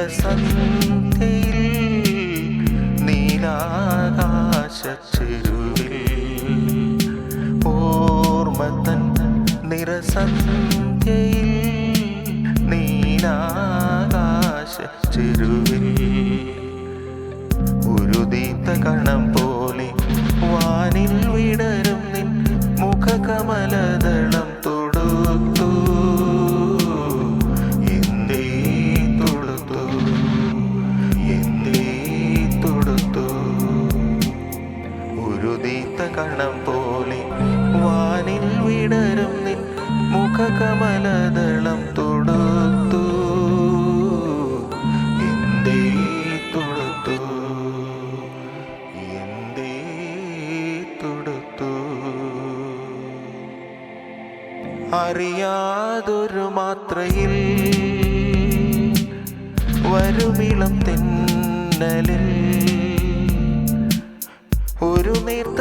നിറസന്ധ്യയിൽ നീലാകാശച്ചെരുവിൽ ഓർമ്മതൻ നിറസന്ധ്യയിൽ നീലാകാശച്ചെരുവിൽ ഉരുദീത്ത കണം പോലെ വാനിൽ വിടരും നിൻ മുഖകമലദളം തൊടുത്തു. എന്തേ തൊടുത്തു, എന്തേ തൊടുത്തു? ഉരുദീത്ത കണം പോലെ വാനിൽ വിടരും നിൻ മുഖകമലദളം തൊടുത്തു. എന്തേ തൊടുത്തു, എന്തേ തൊടുത്തു? അറിയാതൊരു മാത്രയിൽ വരുമിളം തെന്നലിൽ ഒരു നേർത്ത